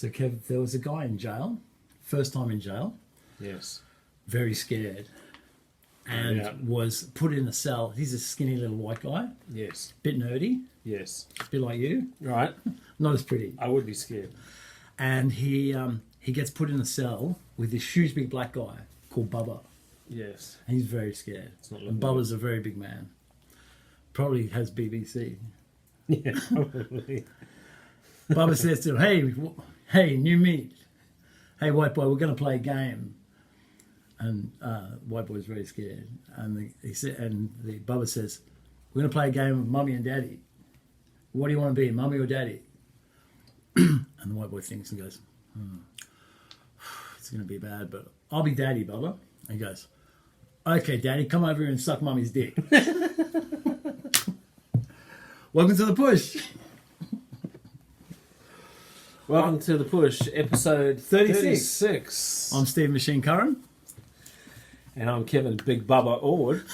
So Kev, there was a guy in jail, first time in jail. Yes. Very scared, and was put in a cell. He's a skinny little white guy. Yes. Bit nerdy. Yes. Bit like you. Right. Not as pretty. I would be scared. And he gets put in a cell with this huge big black guy called Bubba. Yes. And he's very scared. It's not And Bubba's a very big man. Probably has BBC. Yeah, probably. Bubba says to him, hey, new meat. Hey, white boy, we're going to play a game. And white boy's very scared. And the Bubba says, we're going to play a game of mummy and daddy. What do you want to be, mummy or daddy? And the white boy thinks and goes, it's going to be bad, but I'll be daddy, Bubba. And he goes, okay, daddy, come over here and suck mummy's dick. Welcome to the push. Welcome to the push, episode 36. I'm Steve Machine Curran. And I'm Kevin Big Bubba Ord.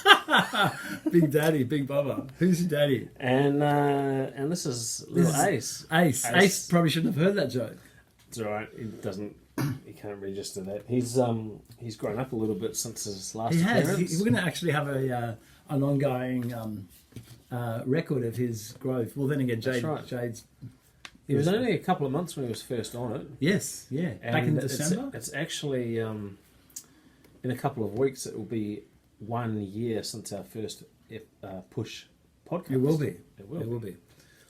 Big Daddy, Big Bubba. Who's your daddy? And this is little Ace. Ace probably shouldn't have heard that joke. It's alright. He can't register that. He's grown up a little bit since his last appearance. We're going to actually have an ongoing record of his growth. Well, then again, Jade's. He was only a couple of months when he was first on it. Yes, yeah. Back in December. It's actually in a couple of weeks. It will be 1 year since our first push podcast. It will be. It will be.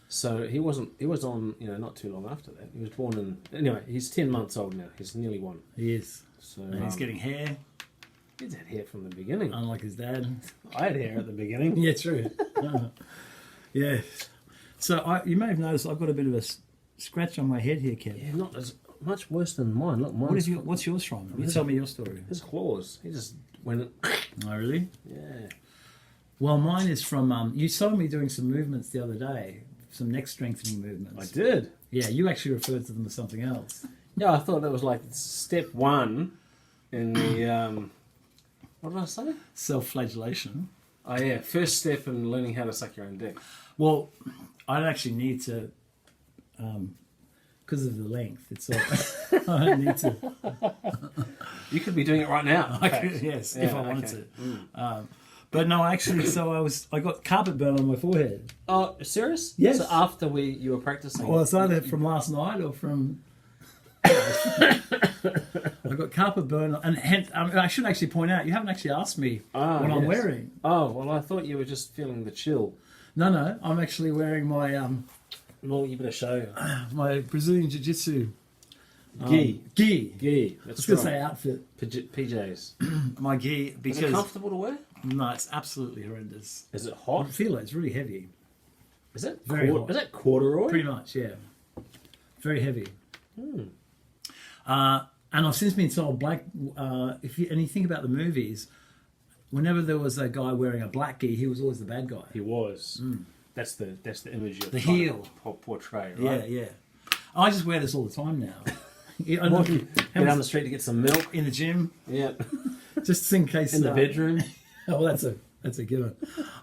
So he was on not too long after that. He was born anyway. He's 10 months old now. He's nearly 1. He is. So and he's getting hair. He's had hair from the beginning. Unlike his dad. I had hair at the beginning. Yeah, true. Yeah. So you may have noticed I've got a bit of a scratch on my head here, Kev. Yeah, not as much worse than mine. Look, mine's... What's yours from? You tell me your story. His claws. He just went... Oh, really? Yeah. Well, mine is from... you saw me doing some movements the other day. Some neck strengthening movements. I did. Yeah, you actually referred to them as something else. Yeah, I thought that was like step 1 in the... what did I say? Self-flagellation. Oh, yeah. First step in learning how to suck your own dick. Well, I don't actually need to... because of the length, it's all, I don't need to. You could be doing it right now. I could, yes, if I wanted to. But no, actually, so I got carpet burn on my forehead. Oh, serious? Yes. So after you were practicing? Well, it's either from last night or from... I got carpet burn, and hence, I should actually point out, you haven't actually asked me what I'm wearing. Oh, well, I thought you were just feeling the chill. No, I'm actually wearing my... well, you better show my Brazilian Jiu-Jitsu gi. Gi. That's I was going to say outfit. PJs. My gi, because... Is it comfortable to wear? No, it's absolutely horrendous. Is it I hot? feel it. It's really heavy. Is it very hot? Is that corduroy? Pretty much, yeah. Very heavy. And I've since been told black... and you think about the movies, whenever there was a guy wearing a black gi, he was always the bad guy. He was. That's the image you're the trying heel to portray, right? Yeah. I just wear this all the time now. Get down the street to get some milk in the gym. Yeah. Just in case in the bedroom. Oh, that's a given.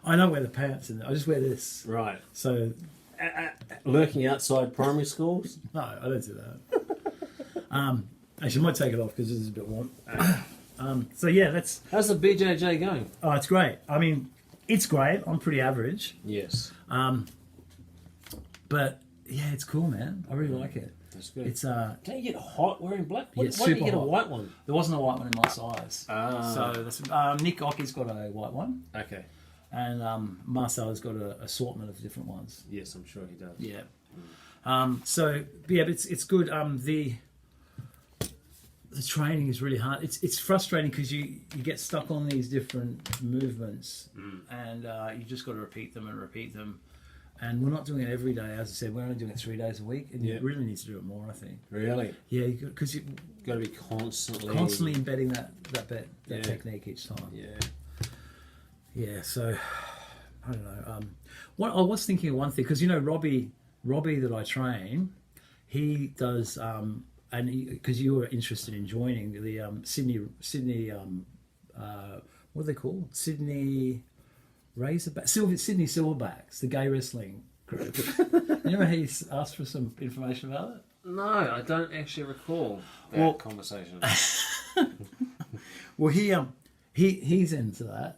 I don't wear the pants in there. I just wear this. Right. So lurking outside primary schools? No, I don't do that. Actually, I might take it off because this is a bit warm. So yeah, that's... How's the BJJ going? Oh, it's great. I mean, it's great. I'm pretty average. Yes. But yeah, it's cool, man. I really like it. That's good. It's Don't you get hot wearing black? Why super did you get hot. A white one? There wasn't a white one in my size. So that's, Nick Ocky's got a white one. Okay. And Marcelo's got an assortment of different ones. Yes, I'm sure he does. Yeah. So yeah, but it's good. The training is really hard. It's frustrating because you get stuck on these different movements, and you just got to repeat them. And we're not doing it every day. As I said, we're only doing it 3 days a week, and you really need to do it more, I think. Really? Yeah, because you got to be constantly embedding that technique each time. Yeah. So I don't know. What I was thinking of one thing, because Robbie that I train, he does. And because you were interested in joining the Sydney, what are they called? Sydney Silverbacks, the gay wrestling group. You remember how you asked for some information about it? No, I don't actually recall that conversation. Well, he's into that.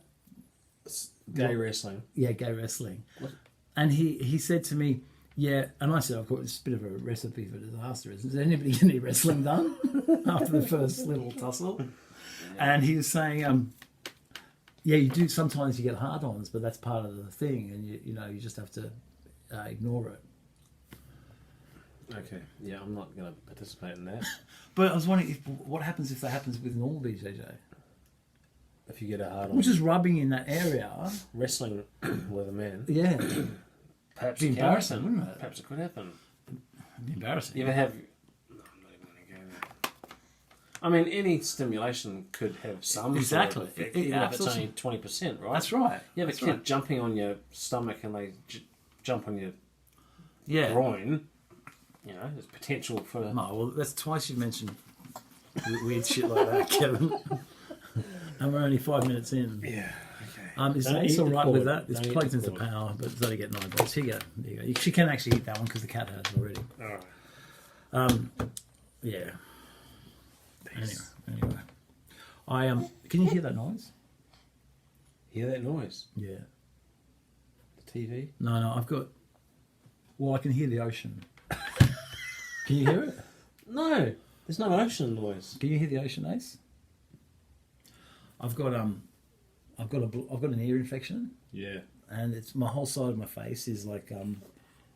Gay wrestling. Yeah, gay wrestling. What? And he said to me, yeah, and I said, of course, it's a bit of a recipe for disaster. Is there anybody get any wrestling done after the first little tussle? And he was saying, yeah, you do. Sometimes you get hard-ons, but that's part of the thing, and you just have to ignore it. Okay, yeah, I'm not going to participate in that. But I was wondering, what happens if that happens with normal BJJ? If you get a hard on. Which is rubbing in that area. Wrestling with a man. Yeah. Perhaps It'd be embarrassing, wouldn't it? Perhaps it could happen. It'd be embarrassing. You ever have... No, I'm not even going to go there. I mean, any stimulation could have some exactly. sort of effect, even if it's only 20%, right? That's right. You have a kid jumping on your stomach and they jump on your groin. There's potential for... No, well, that's twice you've mentioned weird shit like that, Kevin. And we're only 5 minutes in. Yeah, okay. Is Ace all right with that? It's plugged into power, but it's only get 9 volts. Here you go. There you go. She can actually eat that one because the cat has already. All right. Yeah. Anyway. Can you hear that noise? Hear that noise? Yeah. The TV? No, I've got... Well, I can hear the ocean. Can you hear it? No, there's no ocean noise. Can you hear the ocean, Ace? I've got an ear infection. Yeah. And it's my whole side of my face is like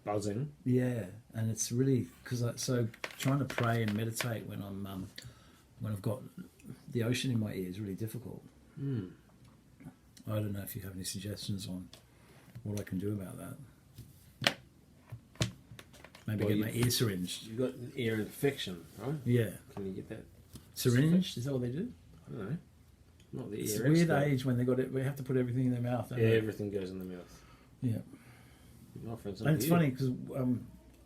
buzzing. Yeah, and it's really so trying to pray and meditate when I've got the ocean in my ear is really difficult. I don't know if you have any suggestions on what I can do about that. Maybe get my ear syringed. You've got an ear infection, right? Yeah. Can you get that syringed? Is that what they do? I don't know. Not the ear. It's a weird age when we have to put everything in their mouth. Yeah, everything goes in the mouth. Yeah. My friends, and it's funny because a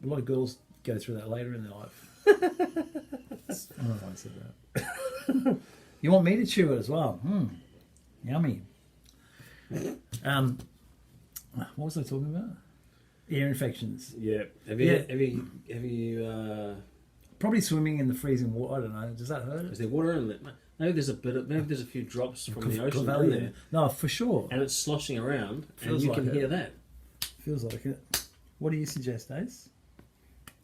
lot of girls go through that later in their life. I don't know if I said that. You want me to chew it as well? Yummy. What was I talking about? Ear infections. Yeah. Have you probably swimming in the freezing water? I don't know. Does that hurt? Is there water in it? Maybe there's a few drops from the ocean in there. No, for sure. And it's sloshing around, and you can hear that. Feels like it. What do you suggest, Ace?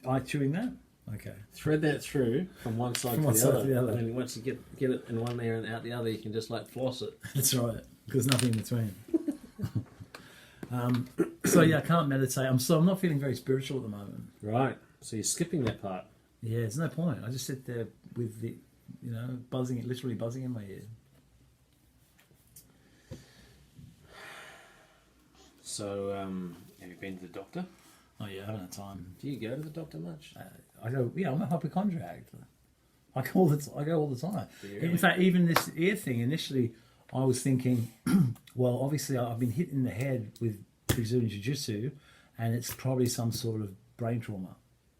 Eye chewing that? Okay. Thread that through from one side to the other. And then once you get it in one ear and out the other, you can just like floss it. That's right. Because nothing in between. So yeah, I can't meditate. I'm not feeling very spiritual at the moment. Right. So you're skipping that part. Yeah, there's no point. I just sit there with the, literally buzzing in my ear. So, have you been to the doctor? Oh yeah, I haven't had time. Do you go to the doctor much? I go. Yeah, I'm a hypochondriac. I go all the time. Really? In fact, even this ear thing. Initially, I was thinking, well, obviously I've been hit in the head with Brazilian Jiu-Jitsu, and it's probably some sort of brain trauma.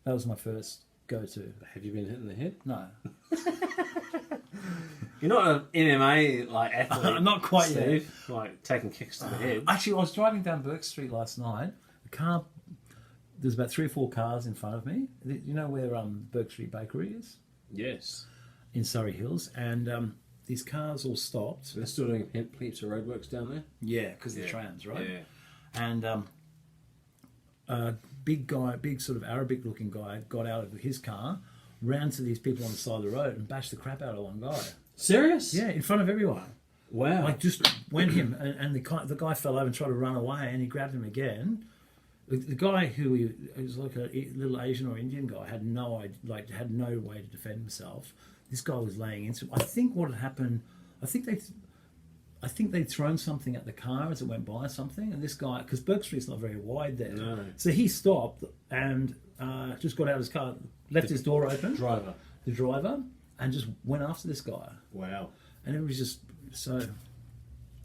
That was my first go-to. Have you been hit in the head? No. You're not an MMA athlete. Not quite Steve, yet. Like taking kicks to the head. Actually, I was driving down Burke Street last night. There's about 3 or 4 cars in front of me. You know where Burke Street Bakery is? Yes. In Surrey Hills, and these cars all stopped. So they're still doing heaps of roadworks down there? Yeah, because the trams, right? Yeah. And a big sort of Arabic-looking guy got out of his car, ran to these people on the side of the road and bashed the crap out of one guy. Serious? Yeah, in front of everyone. Wow. Like just went him, and the guy fell over and tried to run away, and he grabbed him again. The guy who was like a little Asian or Indian guy had no way to defend himself. This guy was laying into him. I think what had happened, I think they'd thrown something at the car as it went by, something, and this guy, because Burke Street's not very wide there, no. So he stopped and just got out of his car, left his door open. The driver, and just went after this guy. Wow. And it was just so.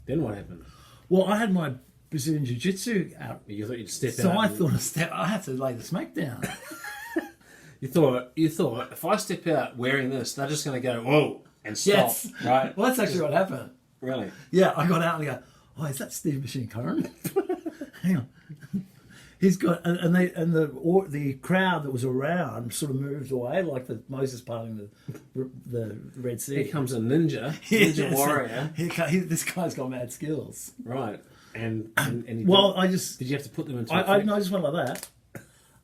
Then what happened? Well, I had my Brazilian Jiu-Jitsu out. You thought you'd step out. So I thought I had to lay the smack down. You thought if I step out wearing this, they're just going to go whoa and stop, yes. Right? Well, that's actually what happened. Really? Yeah, I got out and go, oh, is that Steve Machine Curran? Hang on. he's got, and the crowd that was around sort of moved away, like the Moses parting the Red Sea. Here comes a ninja warrior. This guy's got mad skills, right? And he did you have to put them into? I just went like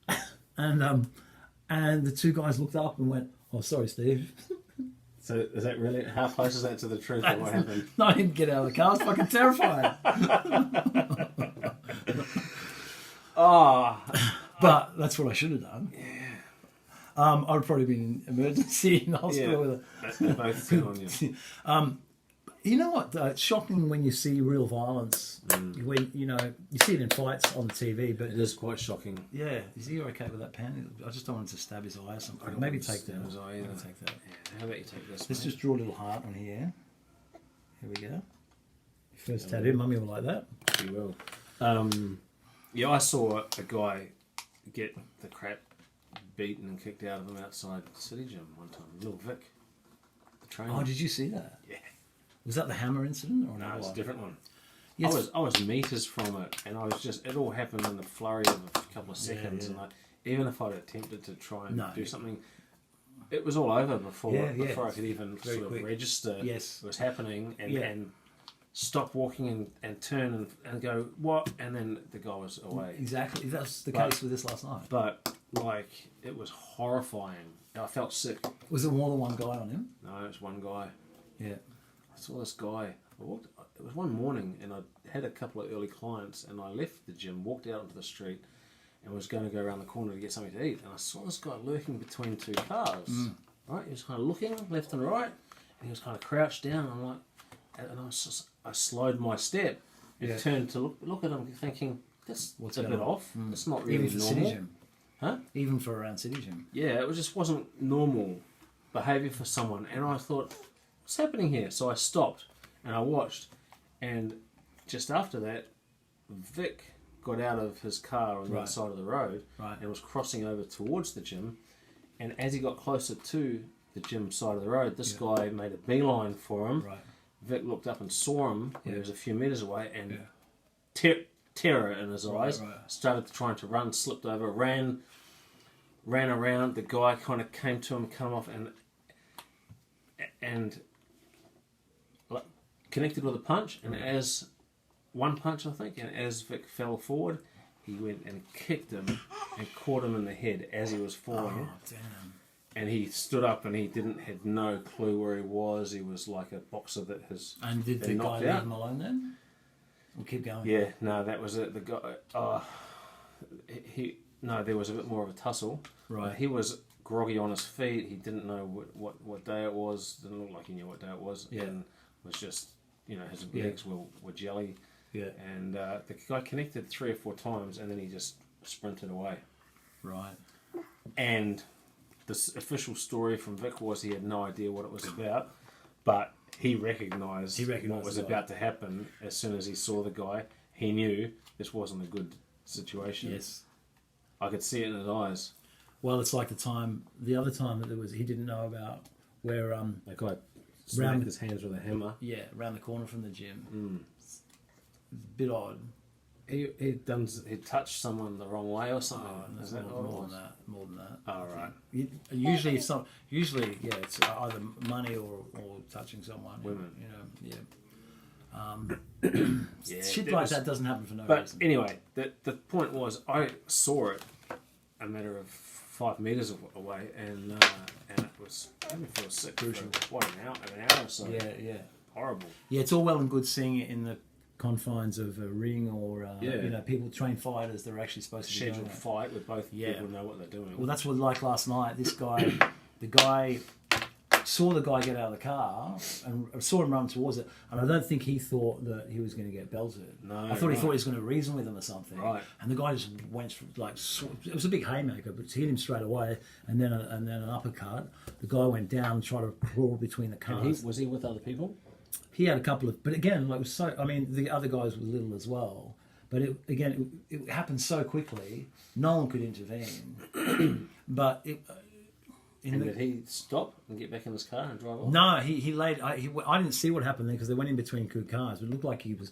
that, and the two guys looked up and went, "Oh, sorry, Steve." So is that really, how close is that to the truth of what happened? No, I didn't get out of the car. I was fucking terrified. But that's what I should have done. Yeah. I'd probably been in emergency in the hospital with it. They both sit on you. You know what? It's shocking when you see real violence. When you see it in fights on the TV, but it is quite shocking. Yeah, is he okay with that pan? I just don't want him to stab his eye or something. Maybe take that. His eye, take that. Yeah. How about you take this? Let's just draw a little heart on here. Here we go. First tattoo, Mummy will like that. She will. Yeah, I saw a guy get the crap beaten and kicked out of him outside the City Gym one time. Little Vic, the trainer. Oh, did you see that? Yeah. Was that the hammer incident or no? It's a different one. Yes. I was meters from it, and I was just, it all happened in the flurry of a couple of seconds, and even if I'd attempted to try and do something, it was all over before I could even sort of register what was happening and stop walking and turn and go, what? And then the guy was away. Exactly. That's the case with this last night. But, like, it was horrifying. I felt sick. Was there more than one guy on him? No, it was one guy. Yeah. I saw this guy. It was one morning, and I had a couple of early clients, and I left the gym, walked out onto the street, and was going to go around the corner to get something to eat. And I saw this guy lurking between two cars. Right, he was kind of looking left and right, and he was kind of crouched down. I'm like, and I slowed my step and turned to look at him, thinking, "That's a bit off. It's not really even for normal." City Gym. Huh? Even for around City Gym. Yeah, it just wasn't normal behaviour for someone, and I thought, what's happening here? So I stopped and I watched, and just after that, Vic got out of his car on the other side of the road and was crossing over towards the gym, and as he got closer to the gym side of the road, this guy made a beeline for him. Vic looked up and saw him when he was a few metres away, and terror in his eyes, started trying to run, slipped over, ran around. The guy kind of came to him, come off, and connected with a punch, and as one punch, I think, and as Vic fell forward, he went and kicked him and caught him in the head as he was falling. Oh, damn. And he stood up and he had no clue where he was. He was like a boxer that has And did the guy leave him alone then? We'll keep going. Yeah, no, that was it. The guy, there was a bit more of a tussle. Right. He was groggy on his feet. He didn't know what day it was. Didn't look like he knew what day it was. Yeah. And was just, his legs were jelly. Yeah. And the guy connected 3 or 4 times, and then he just sprinted away. Right. And the official story from Vic was he had no idea what it was about, but he recognised what was about to happen as soon as he saw the guy. He knew this wasn't a good situation. Yes. I could see it in his eyes. Well, it's like the other time that he didn't know about where that guy smacked his hands with a hammer. Yeah, around the corner from the gym. It's a bit odd. He touched someone the wrong way or something. Is that more than that? Oh, right. Usually, it's either money or touching someone. Women. Shit like that doesn't happen for no reason. But anyway, the point was, I saw it a matter of 5 metres away, and it was, I didn't feel sick for what, an hour or so. Yeah. Horrible. Yeah, it's all well and good seeing it in the confines of a ring or people train fighters that are actually supposed to be scheduled fight where both people know what they're doing. Well, that's what, like last night, the guy saw the guy get out of the car and saw him run towards it, and I don't think he thought that he was going to get belted. No, I thought he thought he was going to reason with him or something. Right. And the guy just went it was a big haymaker, but hit him straight away, and then an uppercut. The guy went down and tried to crawl between the cars. Was he with other people? He had a couple of, but again, the other guys were little as well. But it happened so quickly, no one could intervene. But did he stop and get back in his car and drive off? No, he laid. I didn't see what happened then because they went in between two cars. But it looked like he was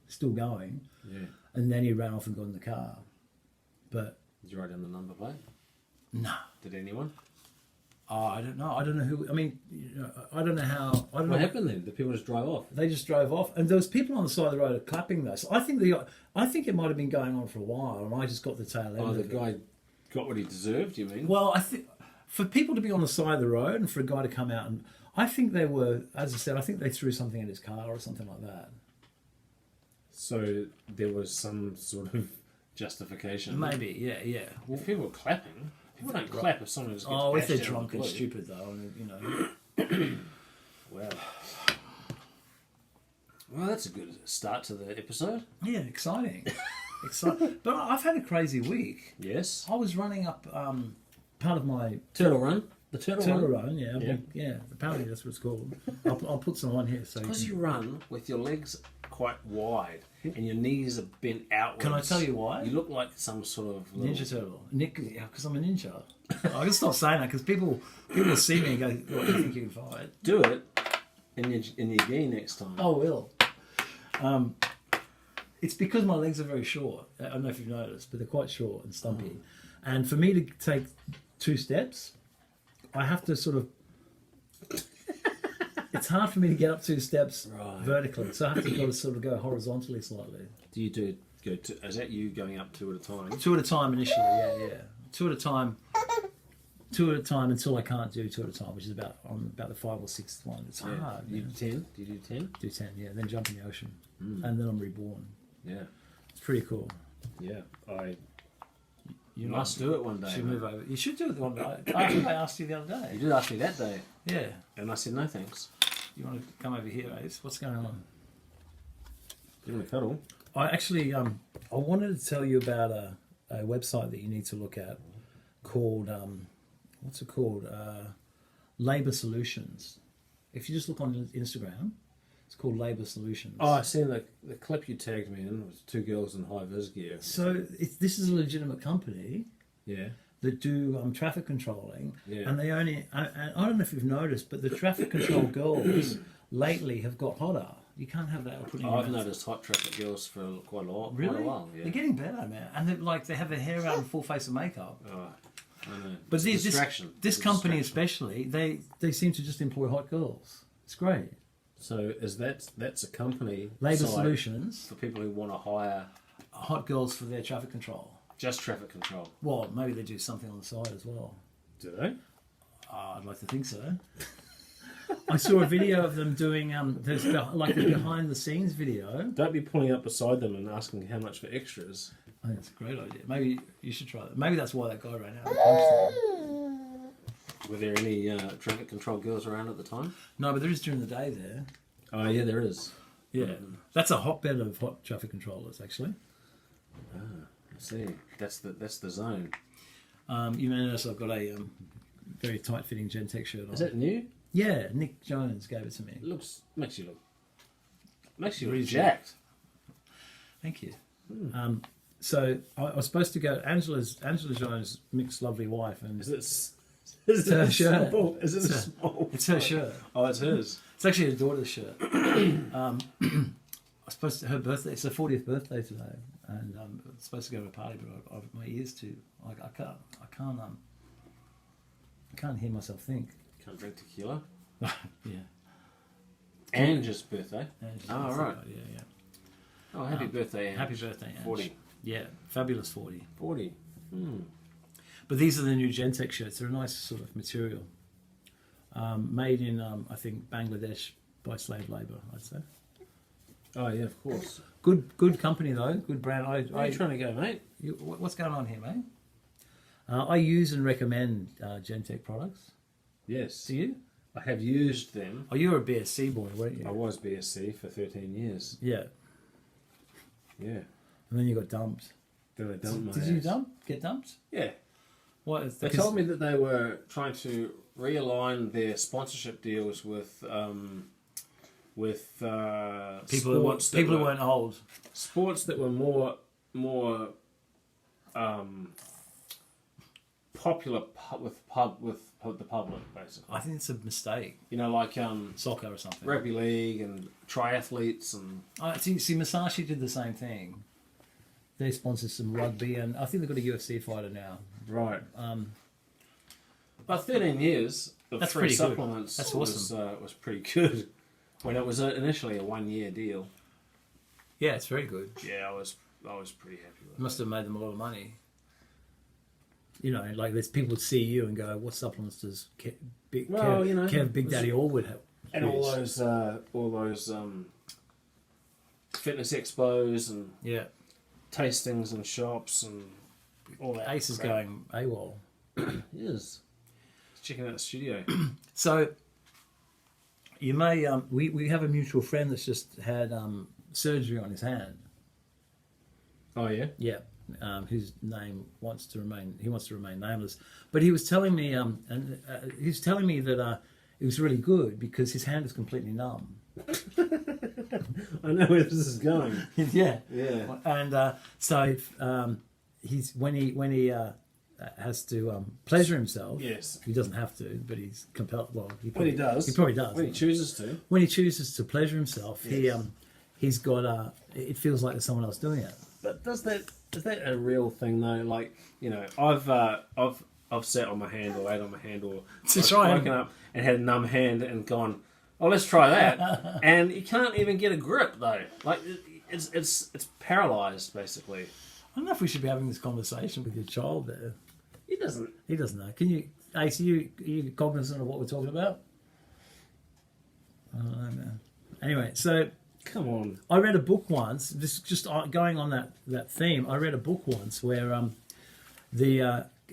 still going. Yeah. And then he ran off and got in the car. But Did you write down the number plate? no. Did anyone? I don't know. I don't know who. I mean, I don't know how. I don't know What happened then? The people just drove off. They just drove off, and there was people on the side of the road clapping though. So I think it might have been going on for a while, and I just got the tail end. Oh, the of it. guy got what he deserved. You mean? Well, I think for people to be on the side of the road and for a guy to come out, and I think they were, as I said, I think they threw something in his car or something like that. So there was some sort of justification. Maybe, yeah. Well, if people were clapping. People don't clap if someone just gets If they're bashed out drunk of and the blue. stupid though, and Wow. Well, that's a good start to the episode. yeah, exciting. But I've had a crazy week. Yes. I was running up part of my Turtle Run. The Turtle Run. Run. Yeah. Apparently that's what it's called. I'll put some on here so. Because you run with your legs quite wide and your knees are bent outwards. Can I tell you why? You look like some sort of little... Ninja Turtle. Because I'm a ninja. I can stop saying that because people see me and go, what do you think you can fight? Do it in your gi next time. Oh, will. It's because my legs are very short. I don't know if you've noticed, but they're quite short and stumpy. And for me to take 2 steps, I have to sort of... It's hard for me to get up 2 steps vertically, so I have to sort of go horizontally slightly. Do you go to... Is that you going up 2 at a time? 2 at a time initially, yeah. 2 at a time. 2 at a time until I can't do 2 at a time, which is about the 5th or 6th one. It's hard. You do 10? Do you do 10? Do 10, yeah. Then jump in the ocean, and then I'm reborn. Yeah. It's pretty cool. Yeah. You must do it one day. Should move over. You should do it one day. I think I asked you the other You day. did ask me that day. Yeah. And I said no thanks. You want to come over here, Ace? What's going on? You want to cuddle? I actually I wanted to tell you about a website that you need to look at called what's it called? Labour Solutions. If you just look on Instagram, it's called Labour Solutions. Oh, I seen the clip you tagged me in with 2 girls in high vis gear. So this is a legitimate company Yeah. that do traffic controlling, Yeah. and they only. I don't know if you've noticed, but the traffic control girls lately have got hotter. You can't have that. I've noticed hot traffic girls for quite a while. Really? Quite a while, yeah. They're getting better, man, and they have their hair out and full face of makeup. Oh, I know. But It's this distraction. this It's company distraction. especially, they seem to just employ hot girls. It's great. So that's a company Labour site Solutions, for people who want to hire hot girls for their traffic control. just traffic control. Well, maybe they do something on the side as well. Do they? I'd like to think so. I saw a video of them doing there's like a behind the scenes video. Don't be pulling up beside them and asking how much for extras. I think it's a great idea. Maybe you should try that. Maybe that's why that guy ran out and punched them. Were there any traffic control girls around at the time? No, but there is during the day there. Oh yeah, there is. Yeah, that's a hotbed of hot traffic controllers actually. I see. That's the zone. You may notice I've got a very tight fitting Gentech shirt on. Is that new? Yeah, Nick Jones gave it to me. It makes you look Really jacked. Thank you. So I was supposed to go. Angela Jones, Mick's lovely wife, and Is it her shirt. small? Is it small? it's her shirt. Oh, it's hers. It's actually her daughter's shirt. I was supposed to her birthday. It's her 40th birthday today, and I'm supposed to go to a party, but my ears too. Like I can't hear myself think. Can't drink tequila. Yeah. Angie's birthday. Angela's Oh, birthday, right. Yeah. Oh, happy birthday, Ange. Happy birthday, Ange. 40. Yeah, fabulous 40. 40. But these are the new Gentech shirts. They're a nice sort of material. Made in, I think, Bangladesh by slave labour, I'd say. Oh, yeah, of course. Good company, though. Good brand. Where are you trying to go, mate? What's going on here, mate? I use and recommend Gentech products. Yes. Do you? I have used them. Oh, you were a BSc boy, weren't you? I was BSc for 13 years. Yeah. Yeah. And then you got dumped. Then I dumped my Did you get dumped? Yeah. What? They told me that they were trying to realign their sponsorship deals with people who weren't old. Sports that were more popular with the public, basically. I think it's a mistake. You know, like Soccer or something. rugby league and triathletes and See, Masashi did the same thing. they sponsor some rugby, and I think they've got a UFC fighter now. Right. But 13 years of That's free pretty good. supplements That's awesome. was pretty good when it was initially a 1-year deal. Yeah, it's very good. Yeah, I was pretty happy with it. Must have made them a lot of money. You know, like there's people see you and go, "What supplements does Big Daddy Allwood have?" And all those fitness expos and Yeah, tastings and shops and all that. Ace is crap. going AWOL. He is. He's checking out the studio. So you may we have a mutual friend that's just had surgery on his hand. Oh yeah. Yeah, whose name wants to remain nameless. But he was telling me that it was really good because his hand is completely numb. I know where this is going. Yeah, Yeah. and so he's when he has to pleasure himself. Yes. He doesn't have to, but he's compelled. Well, When he probably does. He probably does. When he chooses to. When he chooses to pleasure himself, Yes. he's got it feels like there's someone else doing it. But is that a real thing though? Like, you know, I've sat on my hand or laid on my hand or To try and- woken up and had a numb hand and gone, oh, let's try that. And you can't even get a grip though. Like it's paralysed basically. I don't know if we should be having this conversation with your child there. He doesn't. He doesn't know. Can you, Ace, are you cognizant of what we're talking about? I don't know, man. Anyway, so Come on. I read a book once, just going on that theme, I read a book once where a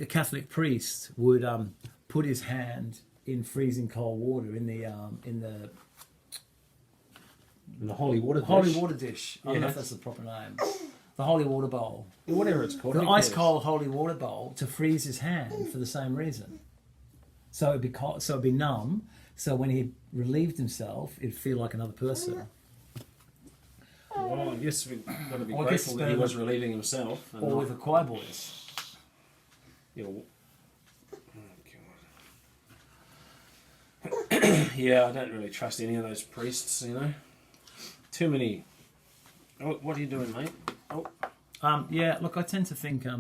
Catholic priest would put his hand in freezing cold water in the Holy water dish. holy water dish. I don't know Yeah. if that's the proper name. The holy water bowl. Yeah, whatever it's called. The Who ice cares? cold holy water bowl to freeze his hand for the same reason. So it'd be numb. So when he relieved himself, it'd feel like another person. Well, I guess we've got to be Well, I guess grateful it's that he better was relieving himself. And Or not, with the choir boys. you know, oh, God. Yeah, I don't really trust any of those priests, you know. Too many. Oh, what are you doing, mate? Oh, Yeah, look, I tend to think, I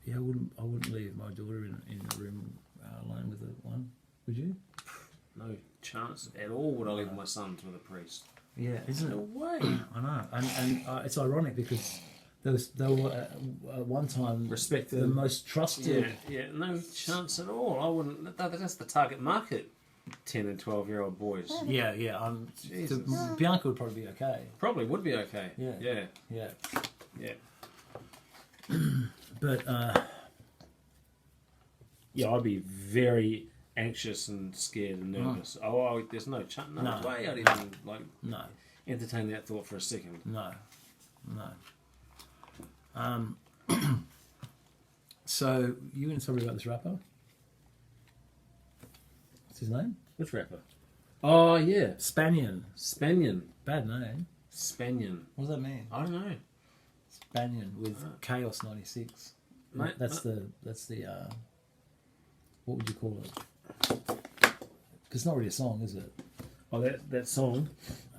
wouldn't leave my daughter in a room alone with one. Would you? no chance at all would I leave my sons with a priest. Yeah, isn't No it? way. I know, and it's ironic because they were at one time Respected. the most trusted. Yeah, no chance at all. I wouldn't. That's the target market. 10 and 12-year-old boys. Yeah. Jesus. Bianca would probably be okay. Probably would be okay. Yeah. Yeah. But Yeah, I'd be very anxious and scared and nervous. Oh, there's no chance. No No. way I'd even no. entertain that thought for a second. No. So you going to tell me about this rapper? What's his name? Which rapper? Oh yeah, Spanian. Spanian. Bad name. Spanian. What does that mean? I don't know. Spanian with Chaos 96. Mate, That's the what would you call it? 'Cause it's not really a song, is it? Oh, that song.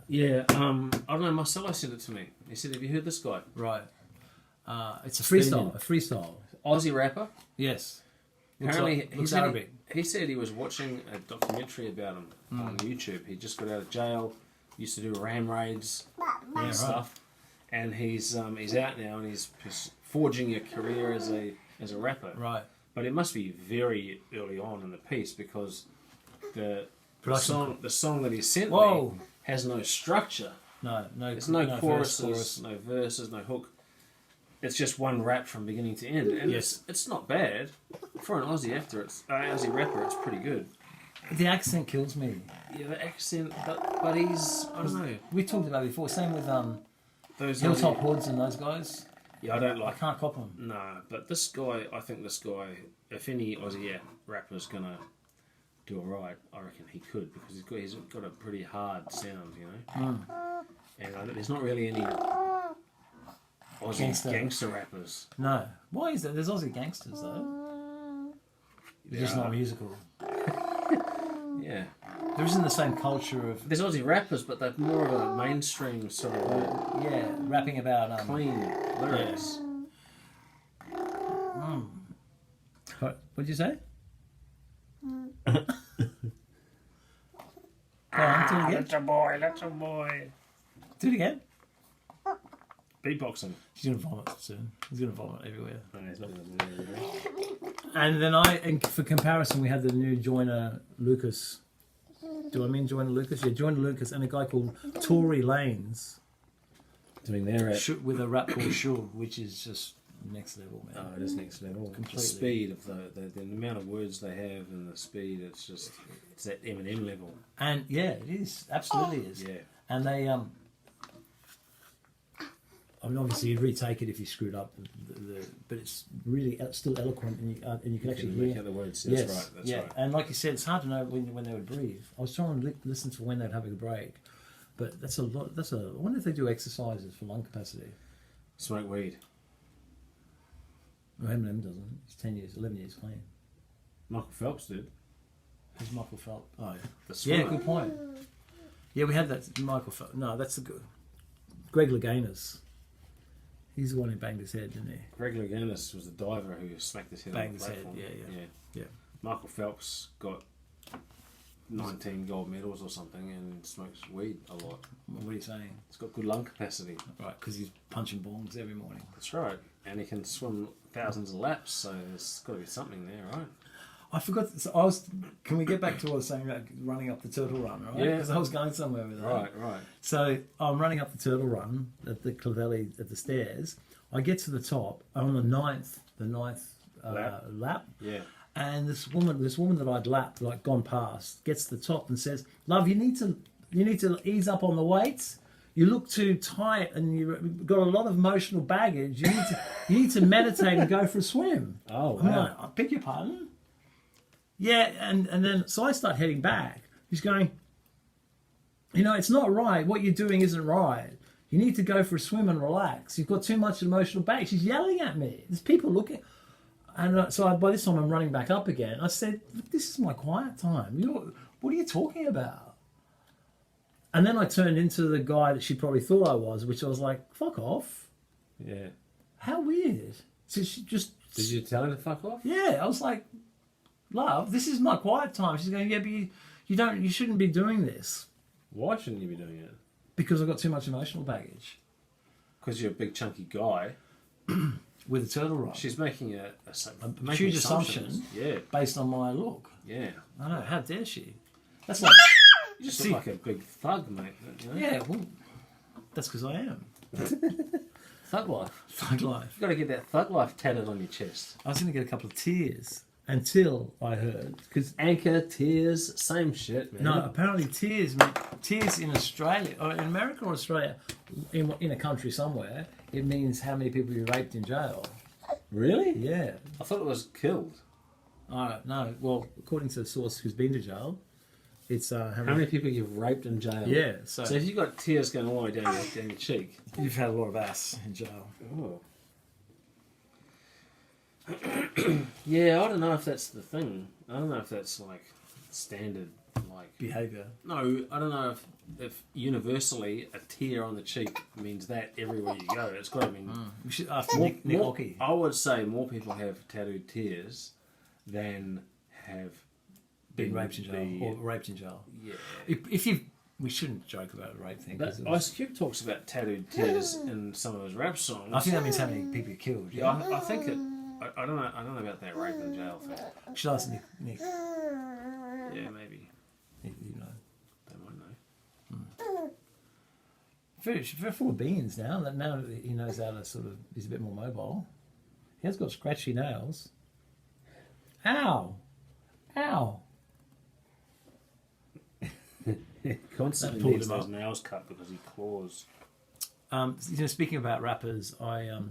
Yeah. I don't know. Marcelo sent it to me. He said, "Have you heard this guy? Right. It's a Spanian. freestyle. A freestyle. Aussie rapper." Yes. Apparently, looks Arabic. He said he was watching a documentary about him on YouTube. He just got out of jail, used to do ram raids and stuff, and he's out now and he's forging a career as a rapper. Right. But it must be very early on in the piece because the Production. song that he sent me Whoa. has no structure. No. There's no choruses, chorus. no verses, no hook. It's just one rap from beginning to end, and Yes. it's not bad for an Aussie actor. Aussie rapper. It's pretty good. The accent kills me. Yeah, the accent, but he's I don't know We talked about it before. Same with those Hilltop Aussie- Hoods and those guys. Yeah, I don't I like. can't cop them. Nah, but this guy, I think this guy, if any Aussie rapper's gonna do alright, I reckon he could because he's got a pretty hard sound, you know. And there's not really any Aussie gangster rappers. No. Why is that? There's Aussie gangsters though. They're just not musical. Yeah. there isn't the same culture of There's Aussie rappers, but they're more of a mainstream sort of rapping about clean lyrics. What'd you say? Go on, do it again. That's a boy. That's a boy. Do it again. Beatboxing. She's gonna vomit soon. He's gonna vomit everywhere. No, he's not going to do it. And then for comparison, we had the new joiner Lucas. Do I mean Joyner Lucas? Yeah, Joyner Lucas and a guy called Tory Lanez Doing their rap. with a rap called Sure, which is just next level, man. Oh, it is next level. Completely. The speed of the amount of words they have and the speed, it's that Eminem level. And yeah, it is. Absolutely is. Yeah. And they, I mean, obviously you'd retake it if you screwed up, but it's really still eloquent, and you can actually make hear out the words. That's yes, right. That's yeah. right. And like you said, it's hard to know when they would breathe. I was trying to listen to when they'd have a break, but that's a lot. I wonder if they do exercises for lung capacity. Smoke weed. Well, Eminem doesn't. He's 11 years clean. Michael Phelps did. Who's Michael Phelps? Oh, yeah. The swimmer. Yeah, good point. Yeah, we had that Michael Phelps. No, that's the good. Greg Louganis. He's the one who banged his head, didn't he? Greg Louganis was the diver who smacked his head Banged on his the head, platform. yeah. Michael Phelps got 19 gold medals or something and smokes weed a lot. What are you saying? He's got good lung capacity. Right, because he's punching bongs every morning. That's right. And he can swim thousands of laps, so there's got to be something there, right? I forgot. So can we get back to what I was saying about running up the turtle run, right? Yeah. Because I was going somewhere with that. Right. So I'm running up the turtle run at the Clavelli at the stairs. I get to the top on the ninth lap. Yeah. And this woman that I'd lapped, like gone past, gets to the top and says, "Love, you need to ease up on the weights. You look too tight, and you've got a lot of emotional baggage. You need to meditate and go for a swim." Oh, wow. I'm like, "I beg your pardon?" Yeah, and then so I start heading back. He's going, "It's not right. What you're doing isn't right. You need to go for a swim and relax. You've got too much emotional baggage." She's yelling at me. There's people looking. And so by this time I'm running back up again. I said, "This is my quiet time. What are you talking about?" And then I turned into the guy that she probably thought I was, which I was like, "Fuck off." Yeah. How weird. So she just... Did you tell her to fuck off? Yeah, I was like, "Love, this is my quiet time." She's going, "Yeah, but you shouldn't be doing this." Why shouldn't you be doing it? Because I've got too much emotional baggage. Because you're a big chunky guy. With a turtle run. She's making a huge assumption Yeah. based on my look. Yeah. I know, how dare she? That's like... You just look like a big thug, mate. You know? Yeah, well, that's because I am. Thug life. Thug life. You've got to get that thug life tatted on your chest. I was going to get a couple of tears until I heard... Cause, Anchor, tears, same shit, man. no, apparently tears in Australia, or in America or Australia, in a country somewhere, it means how many people you raped in jail. Really? Yeah. I thought it was killed. No, well, according to the source who's been to jail, it's... How many people you've raped in jail? Yeah, So if you've got tears going all the way down your cheek... You've had a lot of ass in jail. Oh. Yeah, I don't know if that's the thing. I don't know if that's like standard like Behaviour. No, I don't know if universally a tear on the cheek means that everywhere you go. It's got to mean. We should ask Nick Hockey. I would say more people have tattooed tears than have Been raped in jail or raped in jail. Yeah. If you, we shouldn't joke about the rape thing. But Ice Cube talks about tattooed tears in some of his rap songs. I think that means how many people you killed. Yeah, I think it. I don't know. I don't know about that rape in jail thing. We should ask Nick. Yeah, maybe. You know. They might know. Very full of beans now. Now that he knows how to sort of, he's a bit more mobile. He has got scratchy nails. Ow! Ow! Constantly pulled needs him those up. nails cut because he claws. Speaking about rappers, so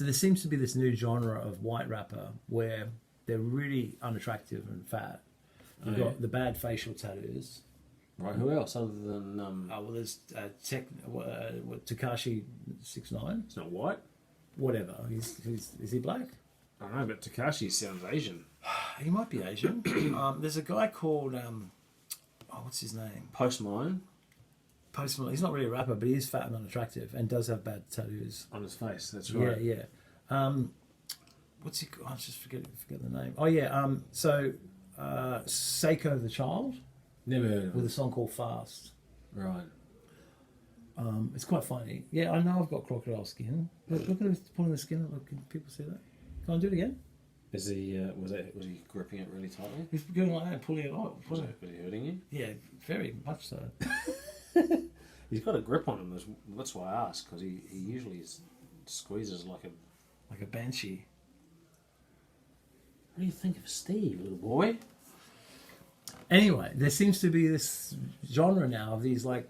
there seems to be this new genre of white rapper where they're really unattractive and fat. You've got the bad facial tattoos. Right. Who else other than? There's Tekashi 6ix9ine. It's not white. Whatever. Is he black? I don't know, but Tekashi sounds Asian. He might be Asian. There's a guy called what's his name? Post Malone Post Malone. He's not really a rapper, but he is fat and unattractive and does have bad tattoos. on his face. That's right. Yeah, yeah. What's he? I just forget the name. Oh yeah. Seiko the Child Never heard of with him. a song called Fast. Right. It's quite funny. Yeah, I know I've got crocodile skin. Look at him pulling the skin. Look, can people see that? Can I do it again? Is he? Was he gripping it really tightly? He's going like that, pulling it out. Was he hurting you? Yeah, very much so. He's got a grip on him. That's why I asked, because he usually squeezes like a. Like a banshee. What do you think of Steve, little boy? Anyway, there seems to be this genre now of these like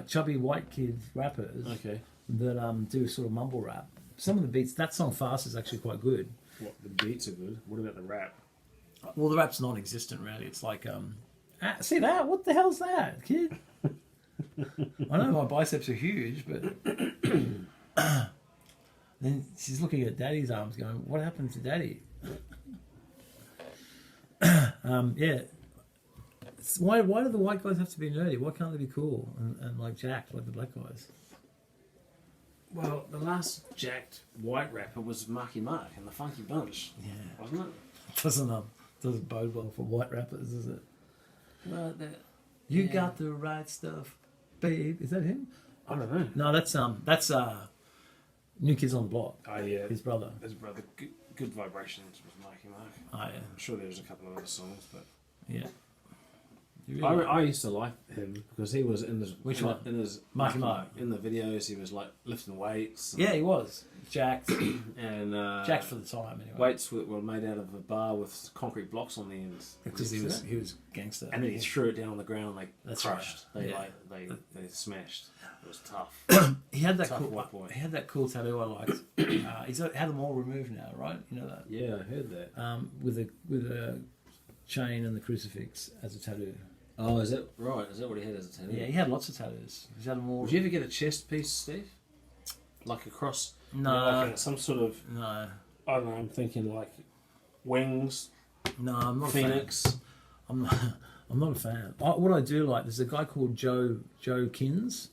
chubby white kid rappers Okay. that do sort of mumble rap. Some of the beats, that song Fast is actually quite good. What, the beats are good. What about the rap? Well, the rap's non-existent really. It's like, see that? What the hell's that, kid? I know my biceps are huge, but then she's looking at Daddy's arms going, what happened to Daddy? Yeah. Why do the white guys have to be nerdy? Why can't they be cool and like jacked like the black guys? Well, the last jacked white rapper was Marky Mark and the Funky Bunch. Yeah. Wasn't it? Doesn't bode well for white rappers, does it? Well, You got the right stuff, babe. Is that him? I don't know. No, that's New Kids on the Block. Oh, yeah. His brother. His brother. Good Vibrations with Marky Mark. Oh yeah. I'm sure there was a couple of other songs, but Yeah. You really- I used to like him because he was in his Which one? in his Marky Mark. in the videos. He was like lifting weights. Yeah, he was jacked. and Jacked for the time anyway. weights were made out of a bar with concrete blocks on the ends Because he was gangster. and then he threw it down on the ground. Like That's crushed. right. They Yeah. they smashed. It was tough. He had that Tough cool. white boy. He had that cool tattoo I liked. He's had them all removed now, right? You know that. Yeah, I heard that. With a chain and the crucifix as a tattoo. Oh, is that right? Is that what he had as a tattoo? Yeah, he had lots of tattoos. He's had them all. Would you ever get a chest piece, Steve? Like across? No. Like some sort of. No, I don't know. I'm thinking like wings, no, I'm not phoenix. a fan. I'm not a fan. What I do like, there's a guy called Joe Kins,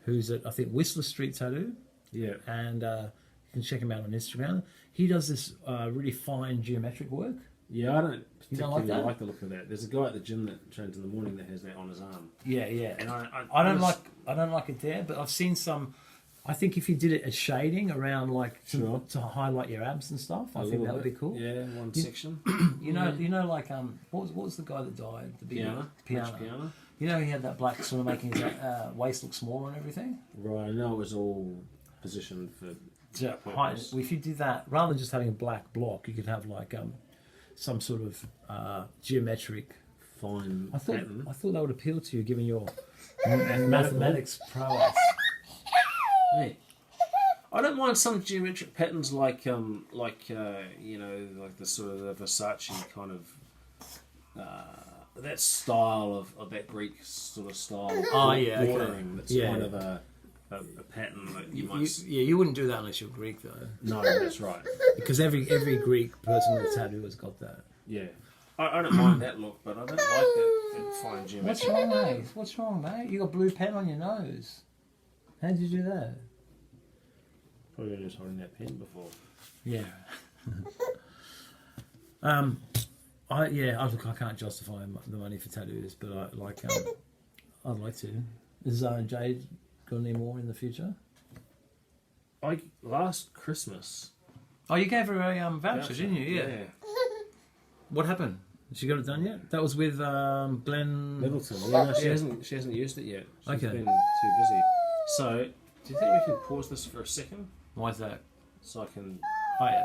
who's at I think Whistler Street Tattoo, Yeah. and you can check him out on Instagram. He does this really fine geometric work. Yeah, I don't You don't particularly like that? like the look of that. There's a guy at the gym that trains in the morning that has that on his arm. Yeah, yeah. And I don't like it there, but I've seen some. I think if you did it as shading around like to highlight your abs and stuff, I think that would be cool. Yeah, one section. You know, like what was the guy that died? The big Piano. Piano. You know, he had that black sort of making his waist look smaller and everything. Right, I know it was all positioned for that Well, purpose. if you did that, rather than just having a black block, you could have like some sort of geometric. Fine I thought pattern. that would appeal to you, given your mathematics prowess. Hey, I don't mind some geometric patterns like you know, like the sort of the Versace kind of that style of that Greek sort of style. Oh, yeah, okay. bordering. That's Yeah. kind of a pattern that you might. You wouldn't do that unless you're Greek, though, No, that's right. because every Greek person with a tattoo has got that. Yeah, I don't mind that look, but I don't like that fine What's geometry. wrong, mate? What's wrong, mate? You got blue pen on your nose. How did you do that? Probably just holding that pen before. Yeah. I can't justify the money for tattoos, but I'd like to. Is Jade got any more in the future? Last Christmas. Oh, you gave her a voucher, didn't you? Yeah. What happened? She got it done yet? That was with Glenn Middleton. Yeah, no, she Yeah. hasn't used it yet. She's Okay. been too busy. So, do you think we can pause this for a second Why's that? so I can Oh yeah.